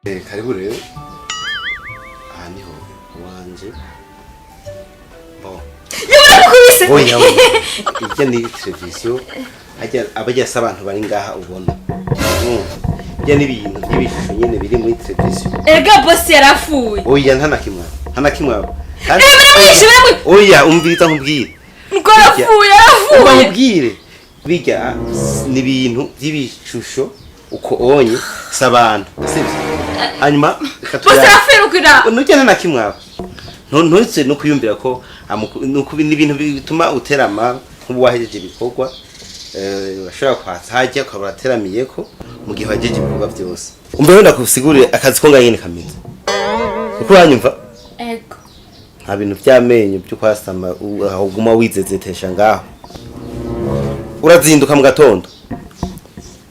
karibu rero. Aha niho wanje. Bo. Oya. Ijya ni televiziyo. Abajya abantu bari ngaha ubona. Ijya ni ibintu by'ibishusho nyene biri muri televiziyo. Ega boss yarafuye. Oya ntanakimwa. Kandi oya umviriza nkubwire. Ngarafuye yarafuye. Ubwire. Bijya ni ibintu by'ibishusho uko onye sabantu. Hanyuma Bosafirukira nujyana na kimwe ntutse no kuyumvira ko nuko ibintu bituma uterama nk'ubu wahejeje ibikorwa bashobora kwatajya ukabura teramiye ko mu gihe wahejeje ibikorwa byose umbe wenda kusigurire akazi ko nganyene kameze uko uranyumva ego nta bintu by'amenyo byo kwasama ahuguma wizezetesha ngaho urazinduka mu gatondo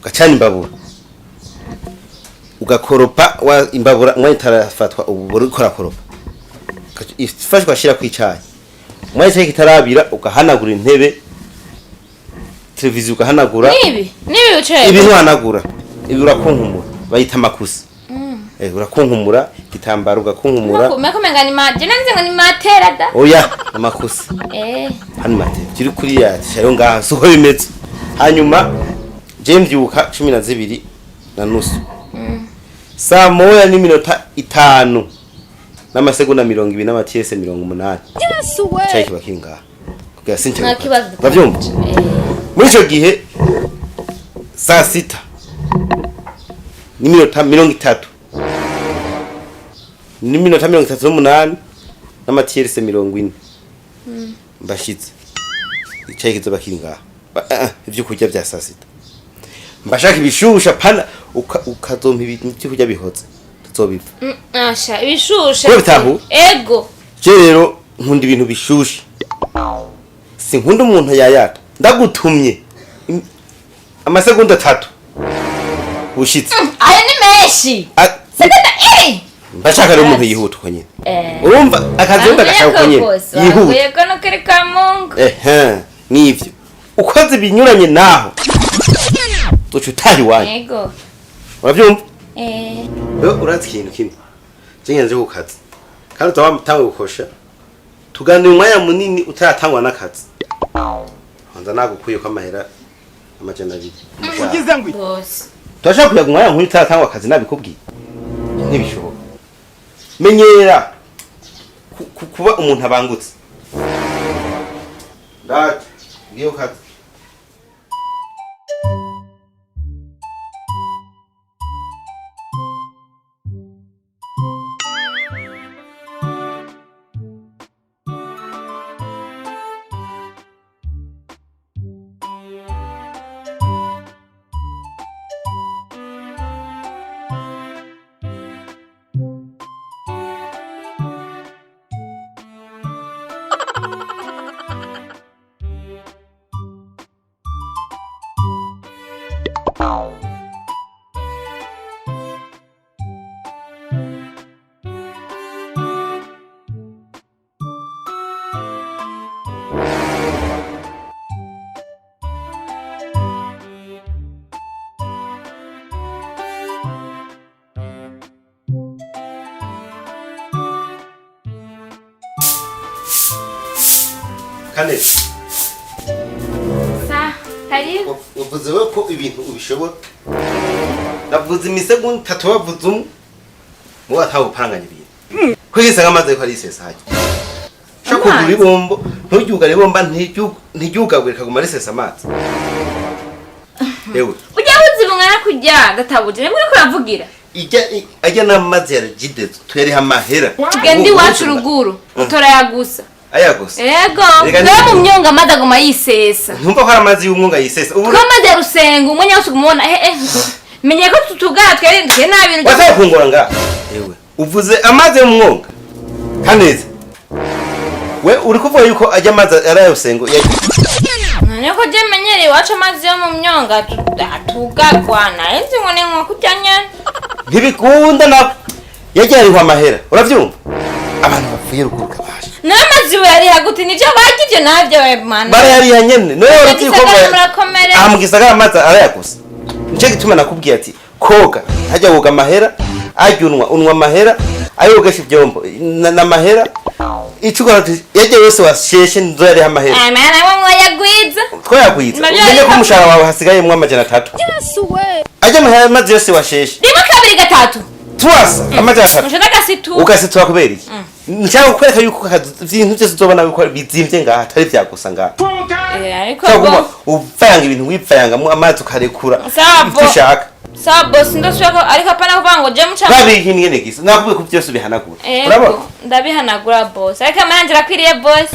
gacana imbabura ugakoropa wa imbabura mwe tarafatwa uburi korakoropa ifashwa ashira kwicaye mwe cyo kitarabira ugahanagura intebe televiziyo ugahanagura nibi ucaye ibintu hanagura ibi urakunkumura bayita makusi urakunkumura gitambaro ugakunkumura umekomenga ni maje nanze ngo ni matera da oya amakusi hano matera kiri kuri ya shayo ngaha suko bimeze hanyuma je mbyuka 12 na nusu saa moya ni minota 5 n'amasegonda 20 n'amatiyese 80 cyayi kibakinga kugira sinche bavyumva muri cyo gihe saa 6 ni minota 30 ni minota 38 n'amatiyese 40 mbashitse cyayi kizobakinga ivyo kurya bya saa 6 mbashaka ibishusha pana ukazompa ibintu byo kurya bihoze tuzobiva asha ibishusha ego rero nkunda ibintu bishusha sinkunda umuntu yayata ndagutumye amasegonda 3 ushitse aya ni meshi sekonda mbashaka rero umuntu yihuta uko nyene urumva akazi ndagashaka uko nyene yihuta yego no kereka mungu nivyo ukoze binyuranye naho tuchutahi wani yego uravyumva urazi ikintu kimwe cengenze kukazi kandi utawamutanga gukosha tuganira umwanya munini utaratangwa n'akazi hanza nagukuye ko amahera amajana 2 ugize ngwi boss turashaka kuyaga umwanya nk'uyu utaratangwa akazi nabikubwiye ntibishoboka menyera kuba umuntu abangutse ndaje ngiyo kazi Kane sa karibu uvuze ko ibintu ubishobora navuze imisegonda 3 bavuze mu ataho paranganya ibintu kwigisa ngamaze ko ari isesaje shako kuri bombo ntugyuga rebomba ntigyugagwe kaguma risesa amazi ewe ujya uzibungana kujya gatabuje muri ko ravugira ajya namazi yaragide tuyari amahera tugendi wacu ruguru utora yagusa ayagusa ego no mu myonga madagoma yisesa ntumva ko amazi y'umwunga yisesa ubu amazi ya rusengo umwanya wose kumubona menye ko tutugara twerindwe nabintu wasaye kungora nga ewe uvuze amazi y'umwunga kaneze we uri kuvuga yuko ajya amazi ari rusengo none ko je menyere wacu amazi yo mu myonga tutugagwana enzi ngo nenko kujyanya ntibikunda na yajyariho amahera uravyumva abantu bapfuye rukuruka basha namazi yari haguti nivyo bagije navyo mana bara yari yanyene no yari ko amugisagara amazi arayagusa nje gituma nakubwiye ati koga hajya woga amahera ajyunwa unwa amahera ayo ugasha ibyombo na mahera icukora yaje wese washeshe nzo yari amahera amana mwe yagwiza twayagwiza umenye ko umushara wawe hasigaye mu 300 ajya amahera maze yose washeshe rimwe kabiri gatatu twasa amajana 3 mushaka gasitu ukasitura kubera iki nshaka kwereka yuko ibintu byose uzobona biko bizimvye ngaha atari byagusa ngaha ariko bo upfanga ibintu wipfanga mu amazi ukarekura ushaka sawa boss ndashaka ariko apana kuvuga ngo je muca babi nk'ingene gisa nakubuye ku byose bihanagura urabona ndabihanagura boss ariko amanjira kwiriye boss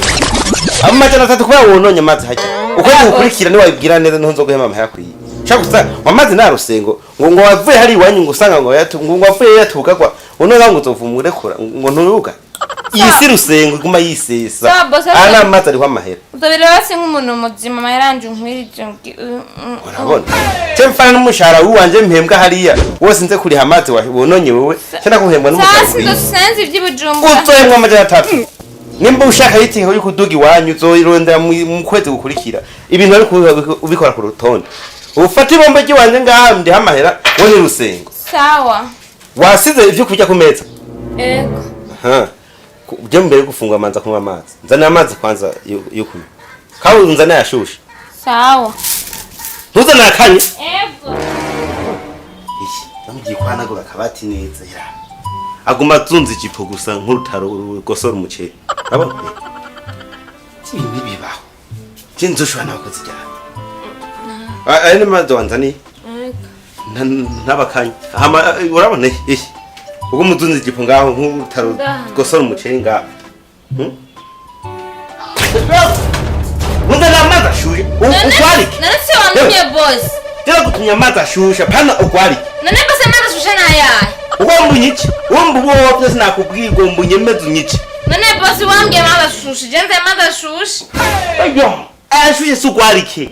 amajana 3 kuba wononye amazi hajya uko ukurikira ni wabibwira neza ntonzo guhema amahera kwiye shaka gusa wamazi na rusengo ngo wavuye hari iwanyu ngo usanga ngo wavuye yatuka kwa unoza ngo uzovumure kora ngo nturuka isi rusengo iguma yisesa ana amazi ari kwamahera uzobira basi nk'umuntu muzima amahera nkwirije urabona cyemfana n'umushara wanje mpembwa hariya wose nze kuri hamazi wononye wewe cyana kuhembwa n'umushara sasa ndosenze iby'ibujumba uzohembwa amajana 3 nimba ushaka yitinga yuko uduga iwanyu uzoirondera mu kwezi gukurikira ibintu ari ubikora ku rutonde ufata ibombo ry'iwanje ngaha ndi hamahera wone rusengo sawa wasize ivyo kurya ku meza ego byo mbere gufungwa amanza kunywa amazi nzana amazi kwanza yo kunywa kawo nzana yashusha sawa ntuzana akanye ego iki namugiye kwanagura kabati neza ya aguma zunze ijipo gusa nk'urutaro rugosora umuceri urabona ibintu bibaho je nzoshobora nabakoze cyane ari n'amazi wanzani ntabakanye urabona ubwo muzunze igipo ngaho nk'urutaro rugosora umuceri ngaho Wunda na amazi ashushe ugwarike naretse wamye boss tera gutumya amazi ashushe pana ugwarike none bose amazi ashushe nayaye uwambunyici uwo byose nakubwirwa mbunyemeze unyici none boss wambye amazi ashushe jenze amazi ashushe ayo ashushe sugwarike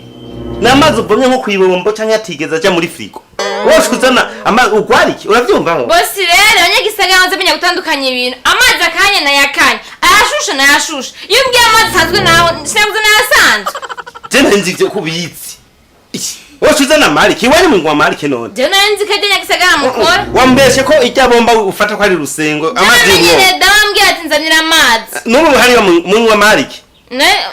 namazi ubomye nko kwibombo cyangwa yatigeza aja muri frigo woshuzana amazi ugwarike uravyumva ngo boss rero abanyagisagara baze benya gutandukanya ibintu amazi akanye na yakanye ayashushe na yashushe iyo mbwiye amazi sanzwe naho sinavuze na yasanzwe jena nzivyo kubizi woshuzana marike wari mu ngwa marike none je nanzi kaje nyagisagara mukora wambeshe ko ijya bomba ufata ko ari rusengo amazi ngo nyine dawambwiye ati nzanira amazi n'ubu hari mu ngwa marike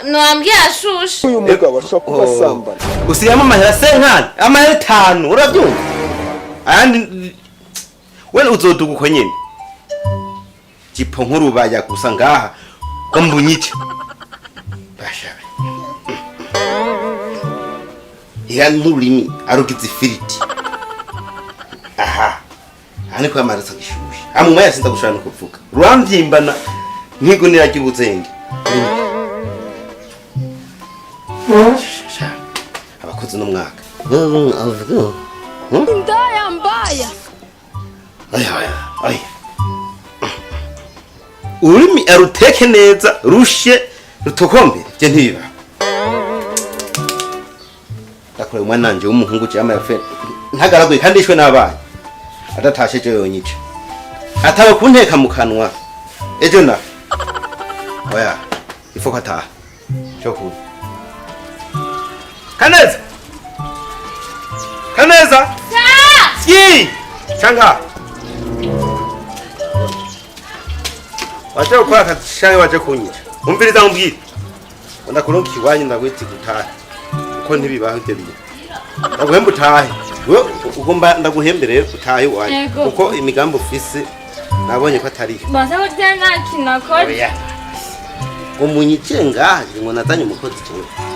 no ambwiye ashushe uyu mugabo ashobora kuba asambana usiyama amahera senkani amahera 5 urabyumva ayandi wena uzoduga uko nyene jipo nkuru bajya gusa ngaha ko mbunyice bashabe ya nurimi arugize ifiriti aha ani kwa marasa gishushe amwe yasinda gushana kuvuga ruramvyimbana nkigunira ry'ubuzenge abakozi n'umwaka Ndaya mbaya aya urimi aruteke neza rushe rutokombere bye ntibiba akora umwana nanje w'umuhungu cyama yafe ntagaraguye kandi ishwe n'abana adatashe je yonyice atawe kunteka mu kanwa ejo na oya ifoka ta cyo Kaneza! Kaneza! Ski! Changa! Waje ukora akashanga waje kunyica. Umviriza ngumbwire. Ndakuronka iwanyu ndagwiti gutaha. Uko ntibibaho ibyo biye. Ndaguhemba utahe. We ugomba ndaguhembere utahe iwanyu. Uko imigambo ufise nabonye ko atari. Baza urya nta kinakora. Oya. Umunyice ngaje ngo nazanye umukozi cyane.